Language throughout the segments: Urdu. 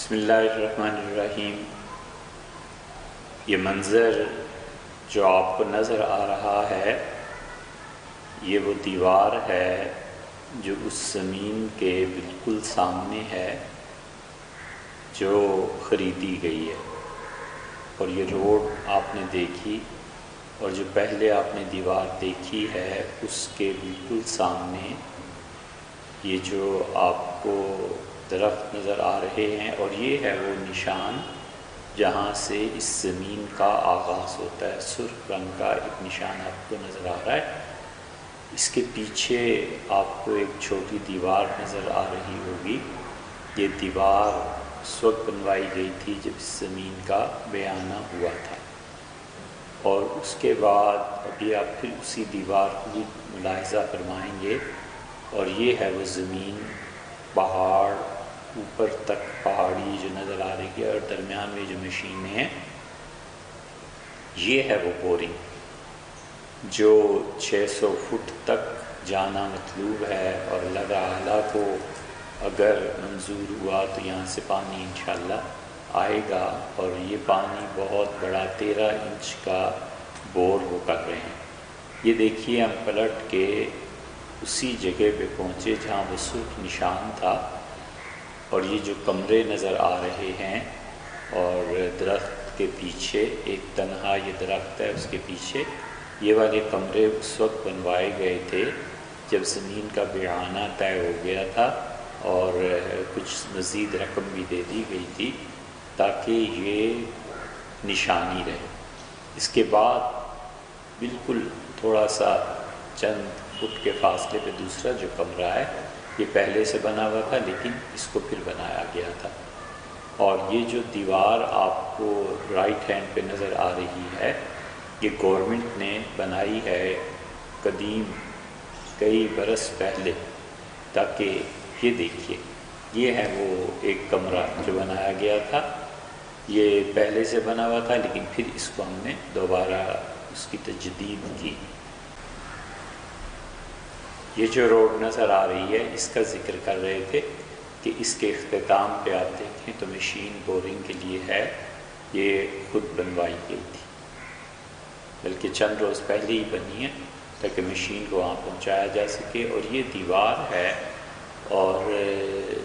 بسم اللہ الرحمن الرحیم۔ یہ منظر جو آپ کو نظر آ رہا ہے یہ وہ دیوار ہے جو اس زمین کے بالکل سامنے ہے جو خریدی گئی ہے، اور یہ روڈ آپ نے دیکھی اور جو پہلے آپ نے دیوار دیکھی ہے اس کے بالکل سامنے یہ جو آپ کو درخت نظر آ رہے ہیں، اور یہ ہے وہ نشان جہاں سے اس زمین کا آغاز ہوتا ہے۔ سرخ رنگ کا ایک نشان آپ کو نظر آ رہا ہے۔ اس کے پیچھے آپ کو ایک چھوٹی دیوار نظر آ رہی ہوگی۔ یہ دیوار اس وقت بنوائی گئی تھی جب اس زمین کا بیانہ ہوا تھا، اور اس کے بعد ابھی آپ پھر اسی دیوار کو بھی ملاحظہ فرمائیں گے، اور یہ ہے وہ زمین، پہاڑ، اوپر تک پہاڑی جو نظر آ رہی ہے، اور درمیان میں جو مشینیں ہیں یہ ہے وہ بورنگ جو 600 فٹ تک جانا مطلوب ہے، اور اللہ تعالیٰ کو اگر منظور ہوا تو یہاں سے پانی انشاءاللہ آئے گا، اور یہ پانی بہت بڑا 13 انچ کا بور وہ کر رہے ہیں۔ یہ دیکھیے ہم پلٹ کے اسی جگہ پہ پہنچے جہاں وہ سرخ نشان تھا، اور یہ جو کمرے نظر آ رہے ہیں، اور درخت کے پیچھے ایک تنہا یہ درخت ہے، اس کے پیچھے یہ والے کمرے اس وقت بنوائے گئے تھے جب زمین کا بیعانہ طے ہو گیا تھا، اور کچھ مزید رقم بھی دے دی گئی تھی تاکہ یہ نشانی رہے۔ اس کے بعد بالکل تھوڑا سا چند فٹ کے فاصلے پہ دوسرا جو کمرہ ہے، یہ پہلے سے بنا ہوا تھا لیکن اس کو پھر بنایا گیا تھا۔ اور یہ جو دیوار آپ کو رائٹ ہینڈ پہ نظر آ رہی ہے یہ گورنمنٹ نے بنائی ہے قدیم کئی برس پہلے، تاکہ یہ دیکھیے یہ ہے وہ ایک کمرہ جو بنایا گیا تھا، یہ پہلے سے بنا ہوا تھا لیکن پھر اس کو ہم نے دوبارہ اس کی تجدید کی۔ یہ جو روڈ نظر آ رہی ہے اس کا ذکر کر رہے تھے کہ اس کے اختتام پہ آپ دیکھیں تو مشین بورنگ کے لیے ہے، یہ خود بنوائی گئی تھی، بلکہ چند روز پہلے ہی بنی ہے تاکہ مشین کو وہاں پہنچایا جا سکے۔ اور یہ دیوار ہے، اور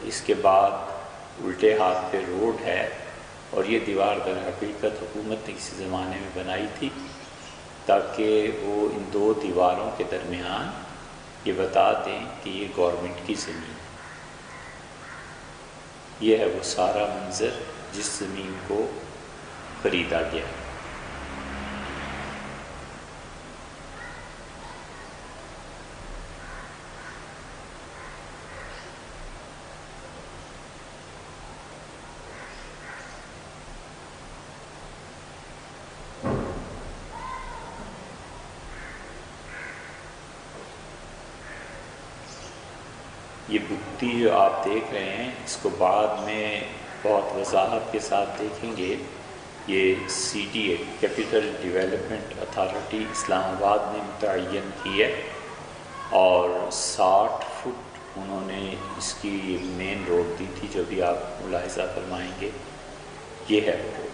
اس کے بعد الٹے ہاتھ پہ روڈ ہے، اور یہ دیوار در حقیقت حکومت نے کسی زمانے میں بنائی تھی تاکہ وہ ان دو دیواروں کے درمیان یہ بتا دیں کہ یہ گورنمنٹ کی زمین ہے۔ یہ ہے وہ سارا منظر جس زمین کو خریدا گیا۔ یہ بتی جو آپ دیکھ رہے ہیں اس کو بعد میں بہت وضاحت کے ساتھ دیکھیں گے۔ یہ CDA کیپٹل ڈیولپمنٹ اتھارٹی اسلام آباد نے متعین کی ہے، اور 60 فٹ انہوں نے اس کی مین روڈ دی تھی جو بھی آپ ملاحظہ فرمائیں گے، یہ ہے وہ۔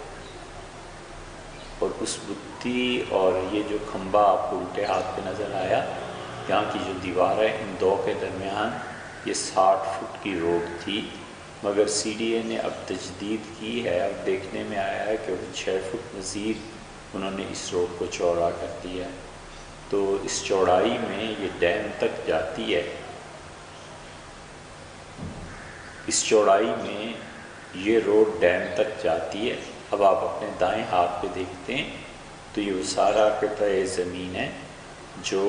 اور اس بتی اور یہ جو کھمبا آپ کو الٹے ہاتھ پہ نظر آیا، یہاں کی جو دیوار ہے ان دو کے درمیان یہ 60 فٹ کی روڈ تھی، مگر CDA نے اب تجدید کی ہے، اب دیکھنے میں آیا ہے کہ وہ 6 فٹ مزید انہوں نے اس روڈ کو چوڑا کر دیا ہے، تو اس چوڑائی میں یہ ڈیم تک جاتی ہے۔ اس چوڑائی میں یہ روڈ ڈیم تک جاتی ہے۔ اب آپ اپنے دائیں ہاتھ پہ دیکھتے ہیں تو یہ وہ سارا قطع زمین ہے جو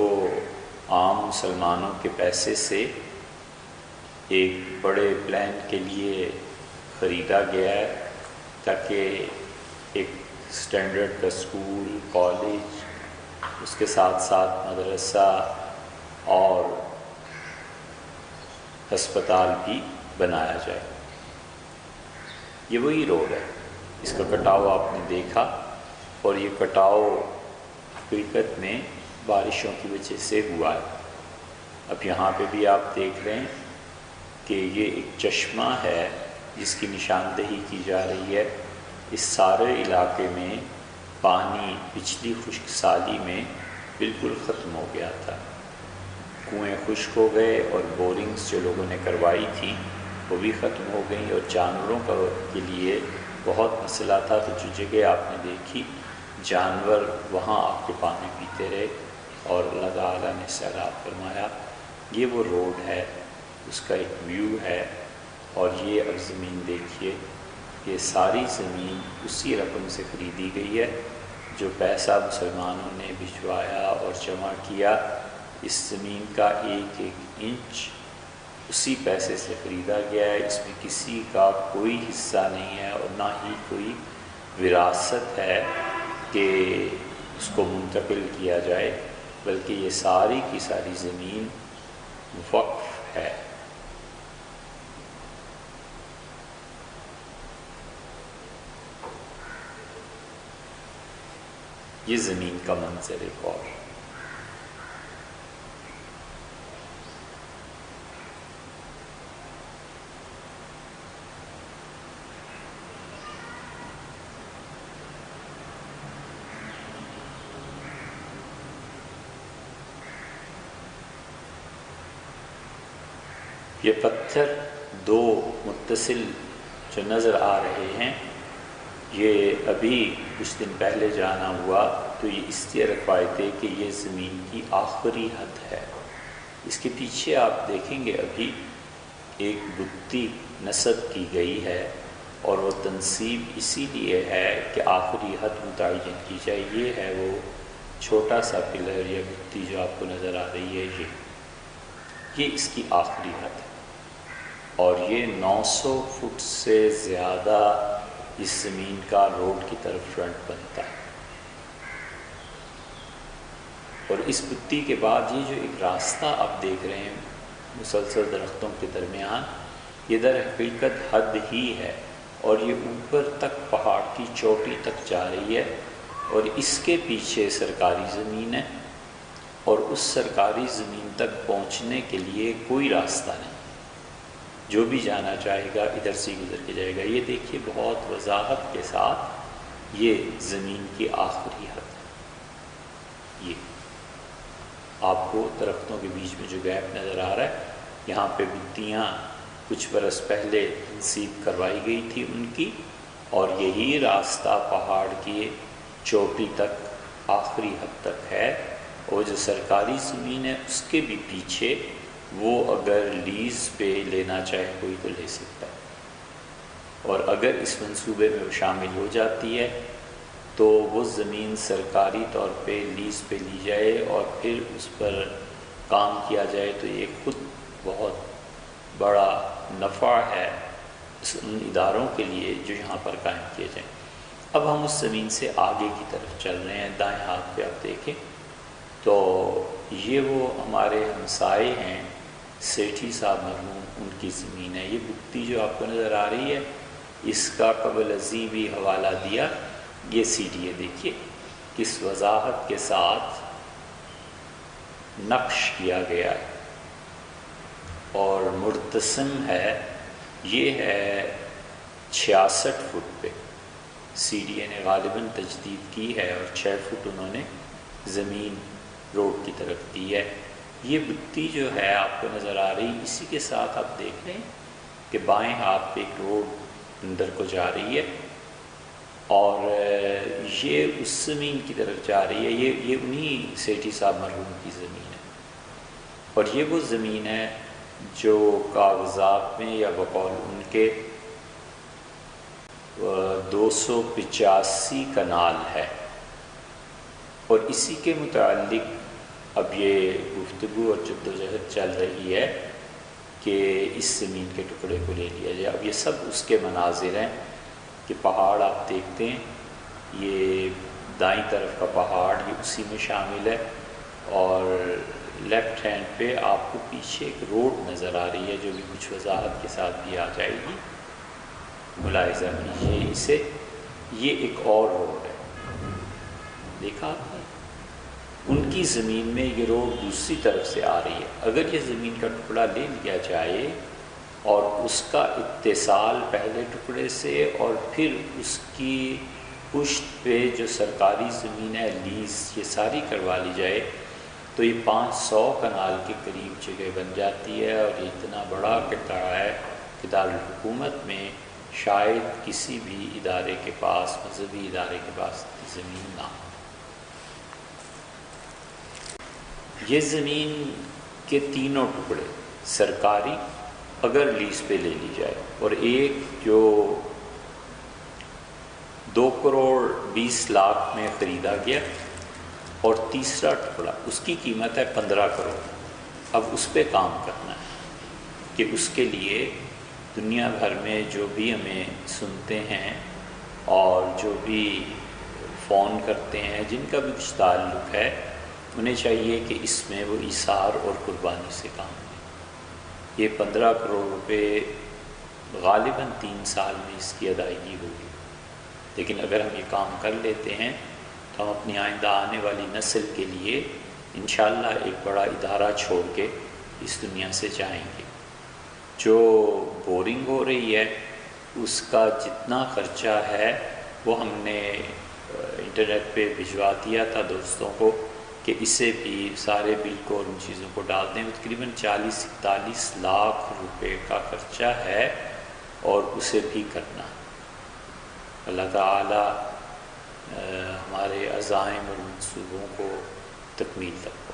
عام مسلمانوں کے پیسے سے ایک بڑے پلان کے لیے خریدا گیا ہے، تاکہ ایک سٹینڈرڈ کا اسکول، کالج، اس کے ساتھ ساتھ مدرسہ اور ہسپتال بھی بنایا جائے۔ یہ وہی روڈ ہے، اس کا کٹاؤ آپ نے دیکھا، اور یہ کٹاؤ حقیقت میں بارشوں کی وجہ سے ہوا ہے۔ اب یہاں پہ بھی آپ دیکھ رہے ہیں کہ یہ ایک چشمہ ہے جس کی نشاندہی کی جا رہی ہے۔ اس سارے علاقے میں پانی پچھلی خشک سالی میں بالکل ختم ہو گیا تھا، کنویں خشک ہو گئے اور بورنگز جو لوگوں نے کروائی تھیں وہ بھی ختم ہو گئیں، اور جانوروں کے لیے بہت مسئلہ تھا۔ تو جو جگہ آپ نے دیکھی جانور وہاں آ کے پانی پیتے رہے، اور اللہ تعالیٰ نے سیلاب فرمایا۔ یہ وہ روڈ ہے، اس کا ایک ویو ہے، اور یہ اب زمین دیکھیے، یہ ساری زمین اسی رقم سے خریدی گئی ہے جو پیسہ مسلمانوں نے بھجوایا اور جمع کیا۔ اس زمین کا ایک ایک انچ اسی پیسے سے خریدا گیا ہے، اس میں کسی کا کوئی حصہ نہیں ہے، اور نہ ہی کوئی وراثت ہے کہ اس کو منتقل کیا جائے، بلکہ یہ ساری کی ساری زمین وقف ہے۔ یہ زمین کا منظر ایک اور۔ یہ پتھر دو متصل جو نظر آ رہے ہیں، یہ ابھی کچھ دن پہلے جانا ہوا تو یہ اس لیے رکھوائے تھے کہ یہ زمین کی آخری حد ہے۔ اس کے پیچھے آپ دیکھیں گے ابھی ایک بتی نصب کی گئی ہے، اور وہ تنصیب اسی لیے ہے کہ آخری حد متعین کی جائے۔ یہ ہے وہ چھوٹا سا پلر یا بتی جو آپ کو نظر آ رہی ہے، یہ اس کی آخری حد ہے، اور یہ 900 فٹ سے زیادہ اس زمین کا روڈ کی طرف فرنٹ بنتا ہے۔ اور اس بتی کے بعد یہ جو ایک راستہ آپ دیکھ رہے ہیں مسلسل درختوں کے درمیان، یہ در حقیقت حد ہی ہے، اور یہ اوپر تک پہاڑ کی چوٹی تک جا رہی ہے، اور اس کے پیچھے سرکاری زمین ہے، اور اس سرکاری زمین تک پہنچنے کے لیے کوئی راستہ نہیں، جو بھی جانا چاہے گا ادھر سے گزر کے جائے گا۔ یہ دیکھیے بہت وضاحت کے ساتھ یہ زمین کی آخری حد ہے۔ یہ آپ کو درختوں کے بیچ میں جو گیپ نظر آ رہا ہے، یہاں پہ بتیاں کچھ برس پہلے تنصیب کروائی گئی تھی ان کی، اور یہی راستہ پہاڑ کی چوٹی تک آخری حد تک ہے، اور جو سرکاری زمین ہے اس کے بھی پیچھے وہ اگر لیز پہ لینا چاہے کوئی تو لے سکتا ہے، اور اگر اس منصوبے میں وہ شامل ہو جاتی ہے تو وہ زمین سرکاری طور پہ لیز پہ لی جائے اور پھر اس پر کام کیا جائے، تو یہ خود بہت بڑا نفع ہے ان اداروں کے لیے جو یہاں پر قائم کیے جائیں۔ اب ہم اس زمین سے آگے کی طرف چل رہے ہیں، دائیں ہاتھ پہ آپ دیکھیں تو یہ وہ ہمارے ہمسائے ہیں سیٹھی صاحب مرحوم، ان کی زمین ہے۔ یہ بتی جو آپ کو نظر آ رہی ہے اس کا قبل ازیں بھی حوالہ دیا، یہ سی ڈی اے دیکھیے کس وضاحت کے ساتھ نقش کیا گیا ہے اور مرتسم ہے۔ یہ ہے 66 فٹ پہ سی ڈی اے نے غالباً تجدید کی ہے، اور 6 فٹ انہوں نے زمین روڈ کی طرف دی ہے۔ یہ بتی جو ہے آپ کو نظر آ رہی، اسی کے ساتھ آپ دیکھ لیں کہ بائیں ہاتھ پہ ایک روڈ اندر کو جا رہی ہے، اور یہ اس زمین کی طرف جا رہی ہے، یہ انہی سیٹھی صاحب مرحوم کی زمین ہے، اور یہ وہ زمین ہے جو کاغذات میں یا بقول ان کے 285 کنال ہے، اور اسی کے متعلق اب یہ گفتگو اور جدوجہد چل رہی ہے کہ اس زمین کے ٹکڑے کو لے لیا جائے۔ اب یہ سب اس کے مناظر ہیں کہ پہاڑ آپ دیکھتے ہیں، یہ دائیں طرف کا پہاڑ یہ اسی میں شامل ہے، اور لیفٹ ہینڈ پہ آپ کو پیچھے ایک روڈ نظر آ رہی ہے جو بھی کچھ وضاحت کے ساتھ بھی آ جائے گی، ملاحظہ کیجیے اسے۔ یہ ایک اور روڈ ہے، دیکھا آپ نے، ان کی زمین میں یہ روڈ دوسری طرف سے آ رہی ہے۔ اگر یہ زمین کا ٹکڑا لے لیا جائے اور اس کا اتصال پہلے ٹکڑے سے اور پھر اس کی پشت پہ جو سرکاری زمین ہے لیز یہ ساری کروا لی جائے تو یہ 500 کنال کے قریب جگہ بن جاتی ہے، اور یہ اتنا بڑا قطع ہے کہ دارالحکومت میں شاید کسی بھی ادارے کے پاس، مذہبی ادارے کے پاس زمین نہ ہو۔ یہ زمین کے تینوں ٹکڑے سرکاری اگر لیز پہ لے لی جائے، اور ایک جو 2 کروڑ 20 لاکھ میں خریدا گیا، اور تیسرا ٹکڑا اس کی قیمت ہے 15 کروڑ۔ اب اس پہ کام کرنا ہے کہ اس کے لیے دنیا بھر میں جو بھی ہمیں سنتے ہیں اور جو بھی فون کرتے ہیں، جن کا بھی کچھ تعلق ہے، انہیں چاہیے کہ اس میں وہ ایثار اور قربانی سے کام لیں۔ یہ 15 کروڑ روپے غالباً 3 سال میں اس کی ادائیگی ہوگی، لیکن اگر ہم یہ کام کر لیتے ہیں تو ہم اپنی آئندہ آنے والی نسل کے لیے انشاءاللہ ایک بڑا ادارہ چھوڑ کے اس دنیا سے جائیں گے۔ جو بورنگ ہو رہی ہے اس کا جتنا خرچہ ہے وہ ہم نے انٹرنیٹ پہ بھجوا دیا تھا دوستوں کو کہ اسے بھی سارے بل کو اور ان چیزوں کو ڈال دیں۔ تقریباً 40-41 لاکھ روپے کا خرچہ ہے اور اسے بھی کرنا۔ اللہ تعالی ہمارے عزائم اور منصوبوں کو تکمیل تک